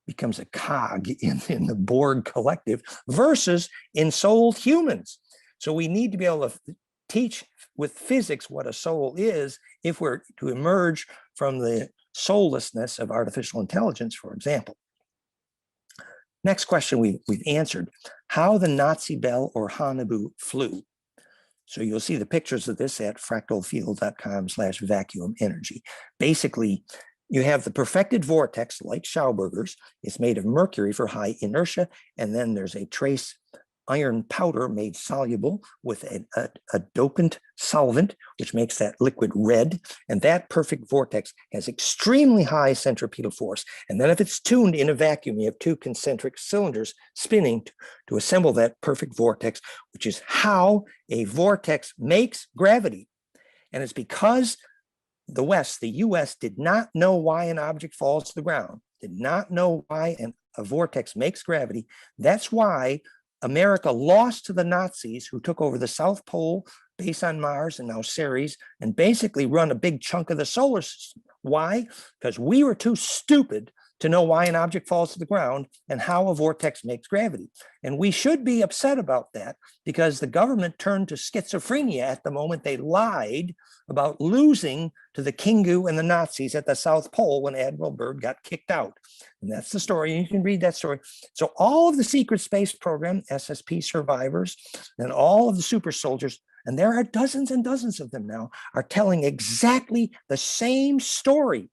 becomes a cog in the Borg collective versus ensouled humans. So we need to be able to teach with physics what a soul is if we're to emerge from the soullessness of artificial intelligence, for example. Next question we've answered, how the Nazi bell or Hanabu flew. So you'll see the pictures of this at fractalfield.com/vacuum energy. Basically, you have the perfected vortex like Schauberger's. It's made of mercury for high inertia, and then there's a trace iron powder made soluble with a dopant solvent, which makes that liquid red. And that perfect vortex has extremely high centripetal force. And then if it's tuned in a vacuum, you have two concentric cylinders spinning to assemble that perfect vortex, which is how a vortex makes gravity. And it's because the West, the US, did not know why an object falls to the ground, did not know why a vortex makes gravity. That's why America lost to the Nazis, who took over the South Pole, base on Mars, and now Ceres, and basically run a big chunk of the solar system. Why? Because we were too stupid to know why an object falls to the ground and how a vortex makes gravity. And we should be upset about that because the government turned to schizophrenia at the moment they lied about losing to the Kingu and the Nazis at the South Pole when Admiral Byrd got kicked out. And that's the story. You can read that story. So all of the secret space program, SSP survivors, and all of the super soldiers, and there are dozens and dozens of them now, are telling exactly the same story.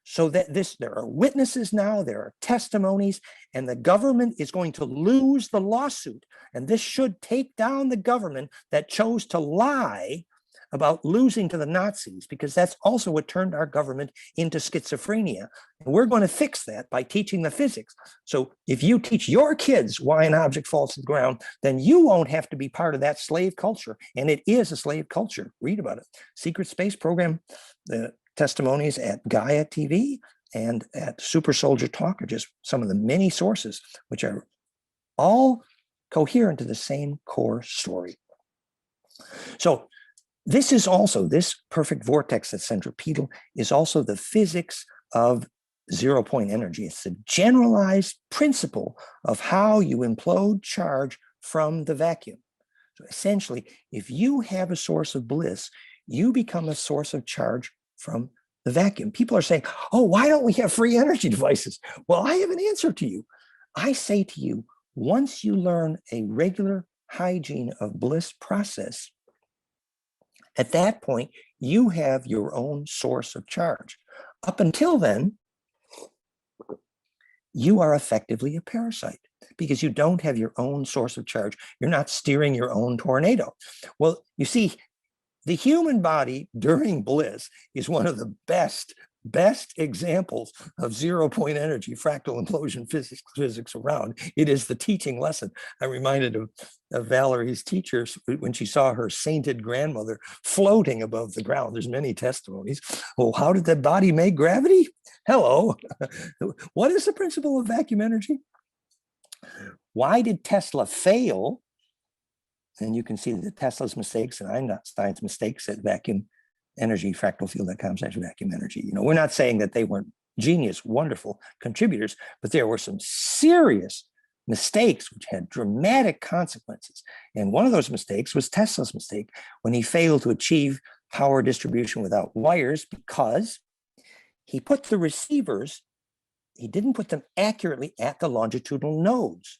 So that there are witnesses now, there are testimonies, and the government is going to lose the lawsuit. And this should take down the government that chose to lie about losing to the Nazis, because that's also what turned our government into schizophrenia. And we're going to fix that by teaching the physics. So if you teach your kids why an object falls to the ground, then you won't have to be part of that slave culture. And it is a slave culture. Read about it. Secret Space Program, the testimonies at Gaia TV and at Super Soldier Talk are just some of the many sources which are all coherent to the same core story. So this is also, this perfect vortex that's centripetal is also the physics of zero-point energy. It's the generalized principle of how you implode charge from the vacuum. So essentially, if you have a source of bliss, you become a source of charge from the vacuum. People are saying, oh, why don't we have free energy devices? Well, I have an answer to you. I say to you, once you learn a regular hygiene of bliss process, at that point, you have your own source of charge. Up until then, you are effectively a parasite because you don't have your own source of charge. You're not steering your own tornado. Well, you see, the human body during bliss is one of the best examples of zero-point energy, fractal implosion physics around. It is the teaching lesson. I'm reminded of Valerie's teachers when she saw her sainted grandmother floating above the ground. There's many testimonies. Well, how did the body make gravity? Hello. What is the principle of vacuum energy? Why did Tesla fail? And you can see the Tesla's mistakes and Einstein's mistakes at vacuum energy, fractalfield.com/vacuum energy. You know, we're not saying that they weren't genius, wonderful contributors, but there were some serious mistakes which had dramatic consequences. And one of those mistakes was Tesla's mistake when he failed to achieve power distribution without wires because he put the receivers, he didn't put them accurately at the longitudinal nodes.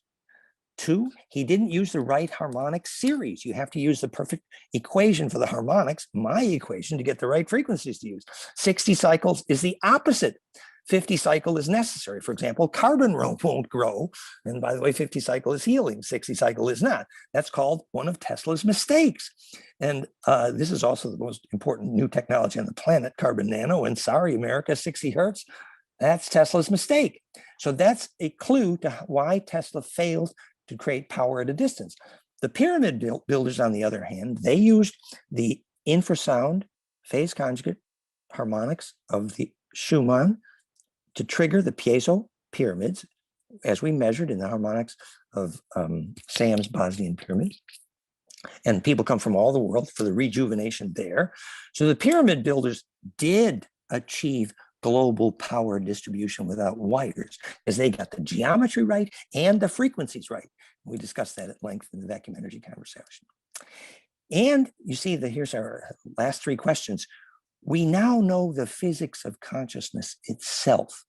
Two, he didn't use the right harmonic series. You have to use the perfect equation for the harmonics, my equation, to get the right frequencies to use. 60 cycles is the opposite. 50 cycle is necessary. For example, carbon won't grow. And by the way, 50 cycle is healing. 60 cycle is not. That's called one of Tesla's mistakes. And this is also the most important new technology on the planet, carbon nano. And sorry, America, 60 hertz. That's Tesla's mistake. So that's a clue to why Tesla failed to create power at a distance. The pyramid builders, on the other hand, they used the infrasound phase conjugate harmonics of the Schumann to trigger the piezo pyramids, as we measured in the harmonics of Sam's Bosnian pyramid. And people come from all the world for the rejuvenation there. So the pyramid builders did achieve global power distribution without wires, as they got the geometry right and the frequencies right. We discussed that at length in the vacuum energy conversation. And you see that here's our last three questions. We now know the physics of consciousness itself.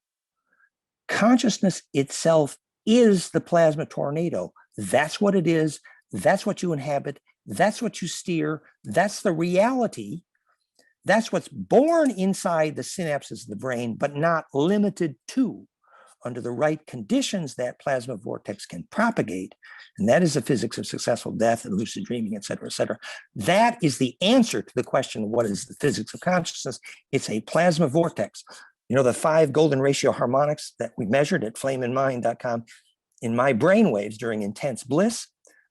Consciousness itself is the plasma tornado. That's what it is. That's what you inhabit. That's what you steer. That's the reality. That's what's born inside the synapses of the brain, but not limited to. Under the right conditions, that plasma vortex can propagate. And that is the physics of successful death and lucid dreaming, et cetera, et cetera. That is the answer to the question, what is the physics of consciousness? It's a plasma vortex. You know, the 5 golden ratio harmonics that we measured at flameinmind.com in my brainwaves during intense bliss,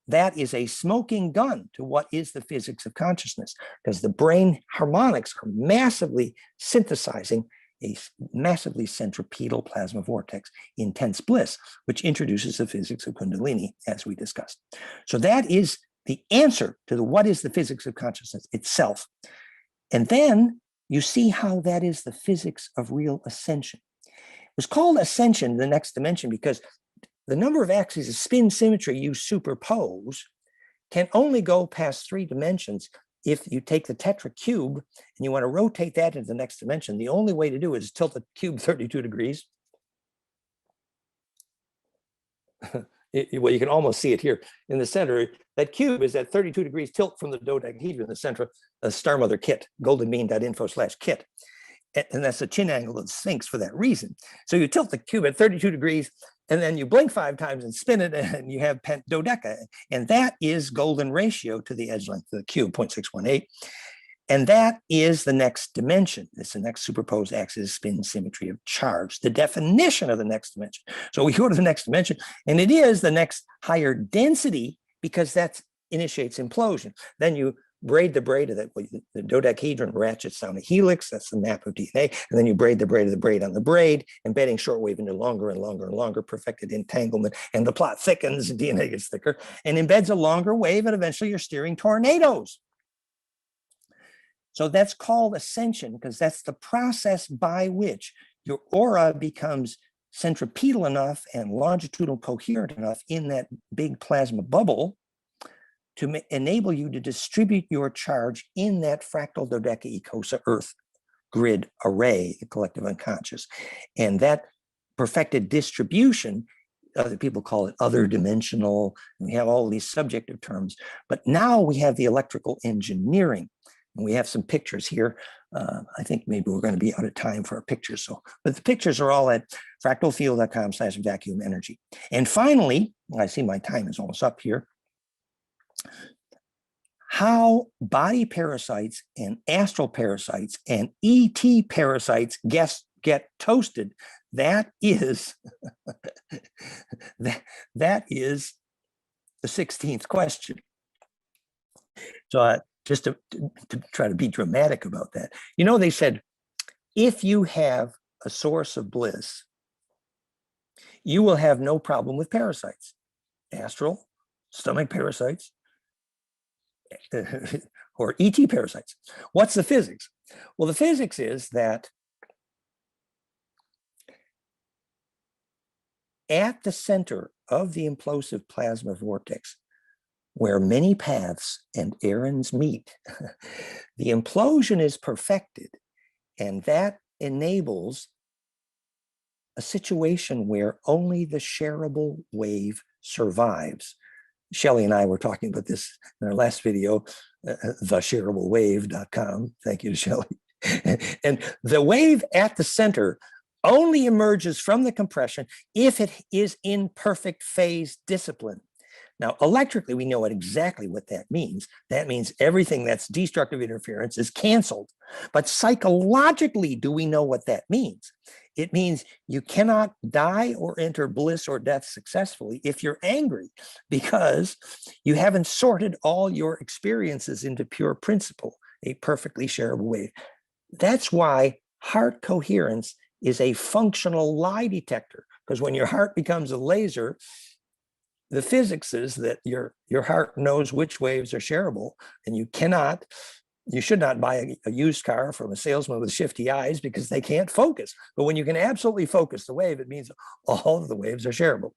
that is a smoking gun to what is the physics of consciousness, because the brain harmonics are massively synthesizing a massively centripetal plasma vortex, intense bliss, which introduces the physics of Kundalini, as we discussed. So that is the answer to the what is the physics of consciousness itself. And then you see how that is the physics of real ascension. It was called ascension, the next dimension, because the number of axes of spin symmetry you superpose can only go past 3 dimensions. If you take the tetra cube and you want to rotate that into the next dimension, the only way to do it is tilt the cube 32 degrees. Well, you can almost see it here in the center. That cube is at 32 degrees tilt from the dodecahedron in the center of Star Mother Kit, goldenbean.info/kit. And that's the chin angle of the Sphinx for that reason. So you tilt the cube at 32 degrees, and then you blink 5 times and spin it, and you have dodeca. And that is golden ratio to the edge length of the cube, 0.618. And that is the next dimension. It's the next superposed axis spin symmetry of charge, the definition of the next dimension. So we go to the next dimension, and it is the next higher density, because that initiates implosion. Then you braid the braid of that, the dodecahedron ratchets down a helix, that's the map of DNA, and then you braid the braid of the braid on the braid, embedding shortwave into longer and longer and longer perfected entanglement, and the plot thickens, DNA gets thicker, and embeds a longer wave, and eventually you're steering tornadoes. So that's called ascension, because that's the process by which your aura becomes centripetal enough and longitudinal coherent enough in that big plasma bubble to enable you to distribute your charge in that fractal dodecaecosa earth grid array, the collective unconscious. And that perfected distribution, other people call it other dimensional, and we have all these subjective terms, but now we have the electrical engineering. And we have some pictures here. I think maybe we're going to be out of time for our pictures. But the pictures are all at fractalfield.com/vacuum energy. And finally, I see my time is almost up here. How body parasites and astral parasites and ET parasites get toasted. That is, that is the 16th question. So just to try to be dramatic about that, you know, they said, if you have a source of bliss, you will have no problem with parasites, astral, stomach parasites, or ET parasites. What's the physics? Well, the physics is that at the center of the implosive plasma vortex, where many paths and errands meet, the implosion is perfected, and that enables a situation where only the shareable wave survives. Shelley and I were talking about this in our last video, theshareablewave.com. Thank you to Shelley. And the wave at the center only emerges from the compression if it is in perfect phase discipline. Now, electrically, we know exactly what that means. That means everything that's destructive interference is canceled. But psychologically, do we know what that means? It means you cannot die or enter bliss or death successfully if you're angry, because you haven't sorted all your experiences into pure principle, a perfectly shareable wave. That's why heart coherence is a functional lie detector, because when your heart becomes a laser, the physics is that your heart knows which waves are shareable, and you should not buy a used car from a salesman with shifty eyes, because they can't focus. But when you can absolutely focus the wave, it means all of the waves are shareable.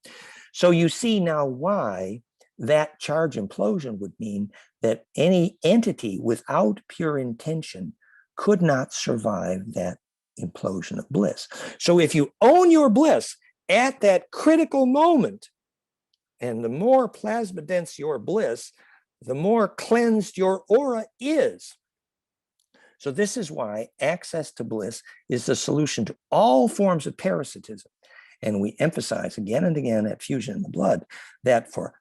So you see now why that charge implosion would mean that any entity without pure intention could not survive that implosion of bliss. So if you own your bliss at that critical moment, and the more plasma dense your bliss, the more cleansed your aura is. So this is why access to bliss is the solution to all forms of parasitism. And we emphasize again and again at Fusion in the Blood that for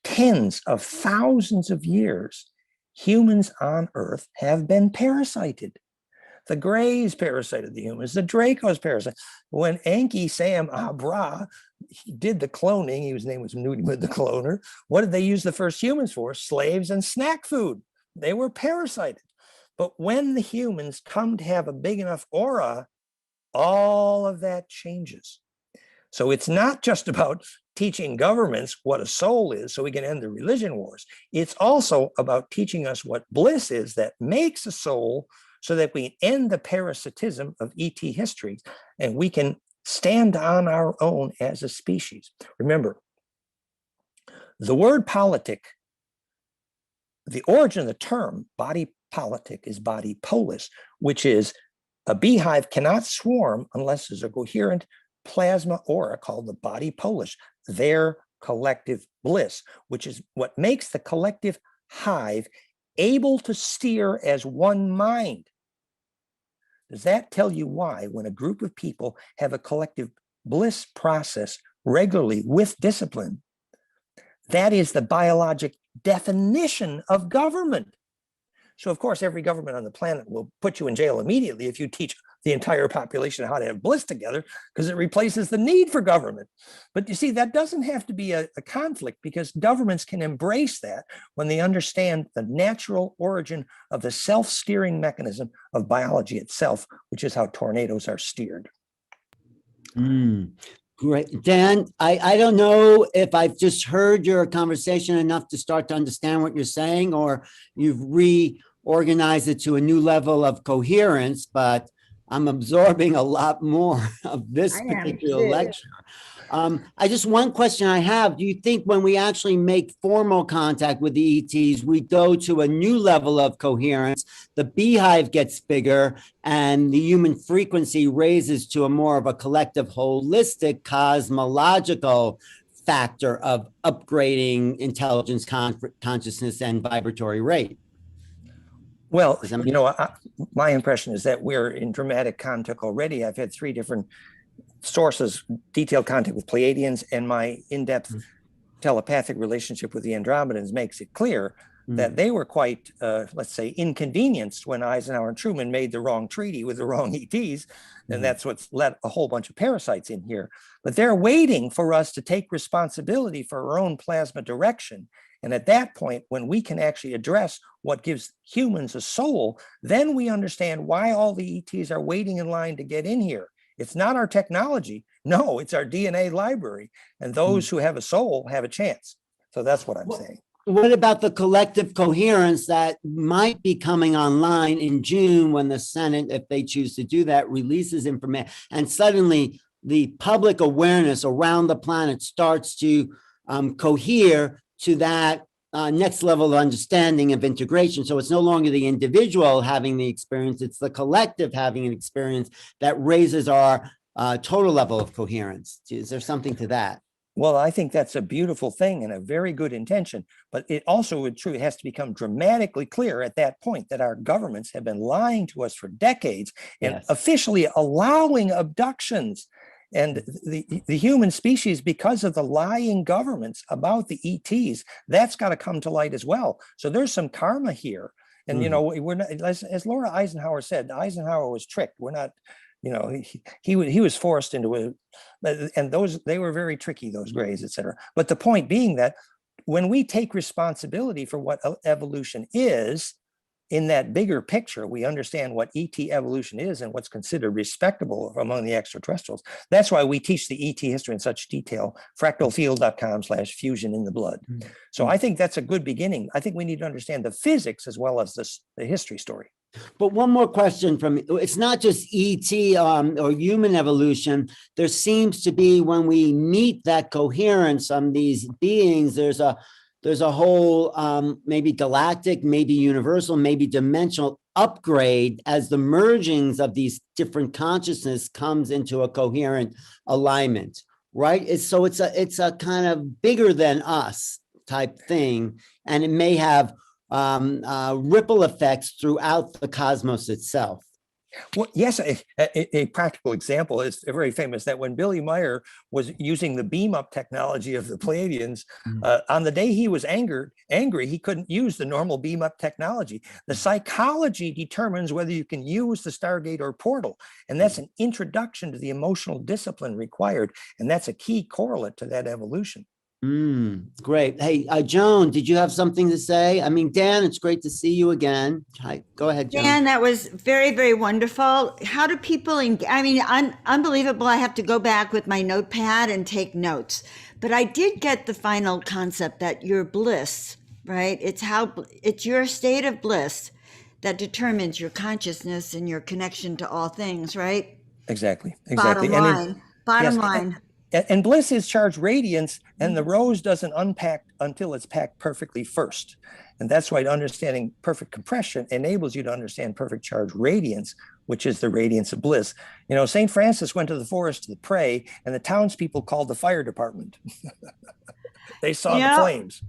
tens of thousands of years, humans on Earth have been parasited. The Greys parasited the humans, the Dracos parasited. When Enki Sam Abra he did the cloning, his name was Newton the cloner, what did they use the first humans for? Slaves and snack food. They were parasited. But when the humans come to have a big enough aura, all of that changes. So it's not just about teaching governments what a soul is so we can end the religion wars. It's also about teaching us what bliss is that makes a soul, so that we end the parasitism of ET history and we can stand on our own as a species. Remember, the word politic, the origin of the term body politic is body polis, which is a beehive cannot swarm unless there's a coherent plasma aura called the body polis, their collective bliss, which is what makes the collective hive able to steer as one mind. Does that tell you why, when a group of people have a collective bliss process regularly with discipline, that is the biologic definition of government? So, of course, every government on the planet will put you in jail immediately if you teach the entire population how to have bliss together, because it replaces the need for government. But you see, that doesn't have to be a conflict, because governments can embrace that when they understand the natural origin of the self-steering mechanism of biology itself, which is how tornadoes are steered. Great. Dan, I don't know if I've just heard your conversation enough to start to understand what you're saying, or you've reorganized it to a new level of coherence, but I'm absorbing a lot more of this particular lecture. One question I have, do you think when we actually make formal contact with the ETs, we go to a new level of coherence, the beehive gets bigger, and the human frequency raises to a more of a collective, holistic, cosmological factor of upgrading intelligence, consciousness, and vibratory rate? Well, you know, my impression is that we're in dramatic contact already. I've had 3 different sources, detailed contact with Pleiadians, and my in-depth telepathic relationship with the Andromedans makes it clear that they were quite, let's say, inconvenienced when Eisenhower and Truman made the wrong treaty with the wrong ETs, and that's what's let a whole bunch of parasites in here. But they're waiting for us to take responsibility for our own plasma direction. And at that point, when we can actually address what gives humans a soul, then we understand why all the ETs are waiting in line to get in here. It's not our technology. No, it's our DNA library. And those who have a soul have a chance. So that's what I'm saying. What about the collective coherence that might be coming online in June, when the Senate, if they choose to do that, releases information, and suddenly the public awareness around the planet starts to cohere to that next level of understanding of integration. So it's no longer the individual having the experience, it's the collective having an experience that raises our total level of coherence. Is there something to that? Well, I think that's a beautiful thing and a very good intention, but it also it has to become dramatically clear at that point that our governments have been lying to us for decades and officially allowing abductions And the human species, because of the lying governments about the ETs, that's got to come to light as well. So there's some karma here. And, you know, we're not, as Laura Eisenhower said, Eisenhower was tricked. We're not, you know, he was forced into a, and they were very tricky, those grays, et cetera. But the point being that when we take responsibility for what evolution is, in that bigger picture, we understand what ET evolution is and what's considered respectable among the extraterrestrials. That's why we teach the ET history in such detail, fractalfield.com/fusion in the blood. So I think that's a good beginning. I think we need to understand the physics as well as the history story. But one more question from me. It's not just ET or human evolution. There seems to be, when we meet that coherence on these beings, there's a whole maybe galactic, maybe universal, maybe dimensional upgrade as the mergings of these different consciousness comes into a coherent alignment, right? So it's a kind of bigger than us type thing, and it may have ripple effects throughout the cosmos itself. Well, yes, a practical example is very famous, that when Billy Meyer was using the beam up technology of the Pleiadians, on the day he was angry, he couldn't use the normal beam up technology. The psychology determines whether you can use the Stargate or portal. And that's an introduction to the emotional discipline required. And that's a key correlate to that evolution. Great. Hey, Joan, did you have something to say? I mean, Dan, it's great to see you again. Hi, go ahead, Joan. Dan, that was very, very wonderful. How do people, I mean, unbelievable. I have to go back with my notepad and take notes, but I did get the final concept that your bliss, right? It's your state of bliss that determines your consciousness and your connection to all things, right? Exactly. Bottom line. And bliss is charged radiance, and the rose doesn't unpack until it's packed perfectly first. And that's why understanding perfect compression enables you to understand perfect charge radiance, which is the radiance of bliss. You know, St. Francis went to the forest to pray, and the townspeople called the fire department. They saw the flames.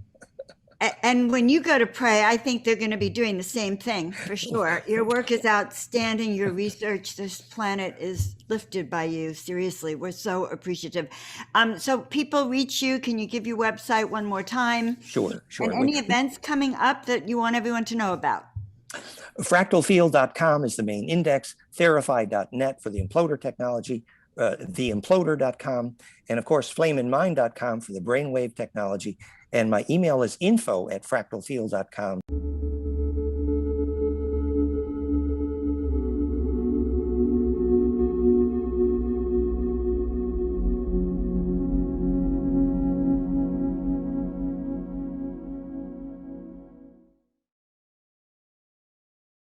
And when you go to pray, I think they're going to be doing the same thing for sure. Your work is outstanding. Your research, this planet is lifted by you. Seriously, we're so appreciative. So people reach you. Can you give your website one more time? Sure. And any events coming up that you want everyone to know about? Fractalfield.com is the main index, Therify.net for the imploder technology, theimploder.com, and of course, flameinmind.com for the brainwave technology. And my email is info@fractalfield.com.